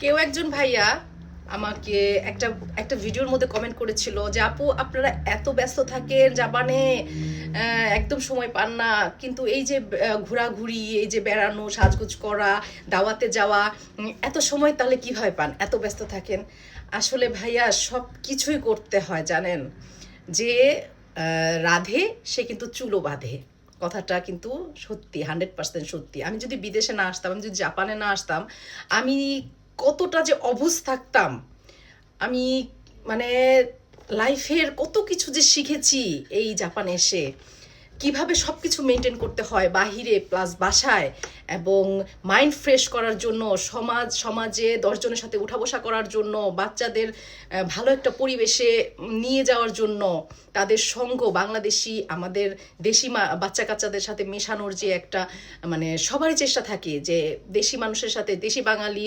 কেউ একজন ভাইয়া আমাকে একটা একটা ভিডিওর মধ্যে কমেন্ট করেছিল যে আপু আপনারা এত ব্যস্ত থাকেন জাপানে, একদম সময় পান না, কিন্তু এই যে ঘোরাঘুরি, এই যে বেড়ানো, সাজগোজ করা, দাওয়াতে যাওয়া, এত সময় তাহলে কিভাবে পান, এত ব্যস্ত থাকেন? আসলে ভাইয়া সব কিছুই করতে হয় জানেন। যে রাধে সে কিন্তু চুলো বাঁধে, কথাটা কিন্তু সত্যি, 100% সত্যি। আমি যদি বিদেশে না আসতাম, আমি যদি জাপানে না আসতাম, আমি কতটা যে অবুঝ থাকতাম। আমি মানে লাইফের কত কিছু যে শিখেছি এই জাপানে এসে, কিভাবে সব কিছু মেনটেন করতে হয় বাহিরে প্লাস বাসায়, এবং মাইন্ড ফ্রেশ করার জন্য, সমাজে 10 জনের সাথে উঠা বসা করার জন্য, বাচ্চাদের ভালো একটা পরিবেশে নিয়ে যাওয়ার জন্য, তাদের সঙ্গ, বাংলাদেশি আমাদের দেশি বাচ্চা কাচ্চাদের সাথে মেশানোর যে একটা মানে সবারই চেষ্টা থাকে যে দেশি মানুষের সাথে, দেশি বাঙালি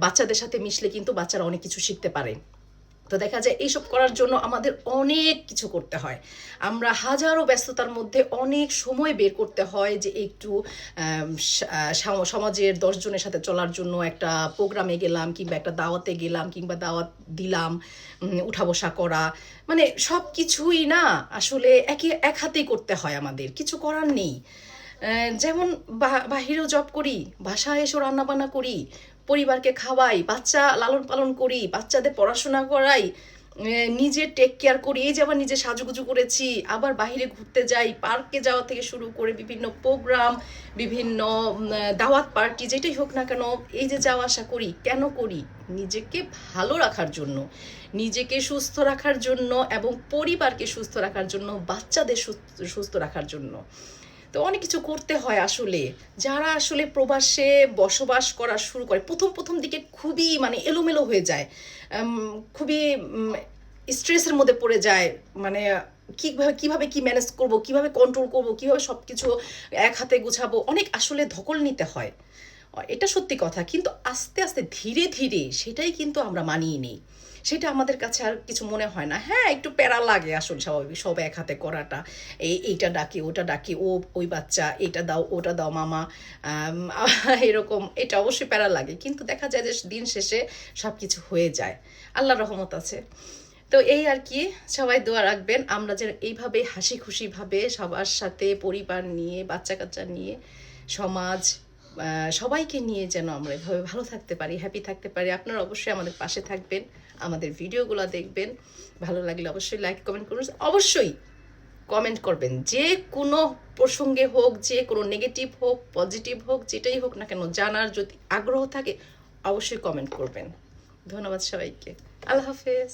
বাচ্চাদের সাথে মিশলে কিন্তু বাচ্চারা অনেক কিছু শিখতে পারে। তো দেখা যায় এইসব করার জন্য আমাদের অনেক কিছু করতে হয়। আমরা হাজারো ব্যস্ততার মধ্যে অনেক সময় বের করতে হয় যে একটু সমাজের 10 জনের সাথে চলার জন্য একটা প্রোগ্রামে গেলাম, কিংবা একটা দাওয়াতে গেলাম, কিংবা দাওয়াত দিলাম, উঠা বসা করা, মানে সব কিছুই না আসলে এক হাতেই করতে হয়, আমাদের কিছু করার নেই। যেমন বাহিরেও জব করি, বাসায় এসেও রান্নাবান্না করি, পরিবারকে খাওয়াই, বাচ্চা লালন পালন করি, বাচ্চাদের পড়াশোনা করাই, নিজে টেক কেয়ার করি, এই যে আবার নিজে সাজুগুজু করেছি, আবার বাইরে ঘুরতে যাই, পার্কে যাওয়া থেকে শুরু করে বিভিন্ন প্রোগ্রাম, বিভিন্ন দাওয়াত পার্টি, যেটাই হোক না কেন, এই যে যাওয়া আসা করি, কেন করি? নিজেকে ভালো রাখার জন্য, নিজেকে সুস্থ রাখার জন্য, এবং পরিবারকে সুস্থ রাখার জন্য, বাচ্চাদের সুস্থ রাখার জন্য। তো অনেক কিছু করতে হয় আসলে। যারা আসলে প্রবাসে বসবাস করা শুরু করে, প্রথম প্রথম দিকে খুবই মানে এলোমেলো হয়ে যায়, খুবই স্ট্রেসের মধ্যে পড়ে যায়, মানে কিভাবে কিভাবে কি ম্যানেজ করব, কিভাবে কন্ট্রোল করব, কিভাবে সব কিছু এক হাতে গুছাবো, অনেক আসলে ধকল নিতে হয়। এটা সত্যি কথা, কিন্তু আস্তে আস্তে ধীরে ধীরে সেটাই কিন্তু আমরা মানিয়ে নিই। সেটা আমাদের কাছে আর কিছু মনে হয় না। হ্যাঁ, একটু প্যারা লাগে আসলে, স্বাভাবিক, সব এক হাতে করাটা, এইটা ডাকি ওটা ডাকি, ওই বাচ্চা, এটা দাও ওটা দাও মামা, এরকম, এটা অবশ্যই প্যারা লাগে, কিন্তু দেখা যায় যে দিন শেষে সব কিছু হয়ে যায়, আল্লাহর রহমত আছে। তো এই আর কি, সবাই দোয়া রাখবেন আমরা যেন এইভাবে হাসি খুশিভাবে সবার সাথে, পরিবার নিয়ে, বাচ্চা কাচ্চা নিয়ে, সমাজ, সবাইকে নিয়ে যেন আমরা এভাবে ভালো থাকতে পারি, হ্যাপি থাকতে পারি। আপনারা অবশ্যই আমাদের পাশে থাকবেন, আমাদের ভিডিওগুলো দেখবেন, ভালো লাগলে অবশ্যই লাইক কমেন্ট করুন, অবশ্যই কমেন্ট করবেন, যে কোনো প্রসঙ্গে হোক, যে কোনো নেগেটিভ হোক পজিটিভ হোক, যেটাই হোক না কেন, জানার যদি আগ্রহ থাকে অবশ্যই কমেন্ট করবেন। ধন্যবাদ সবাইকে, আল্লাহ হাফেজ।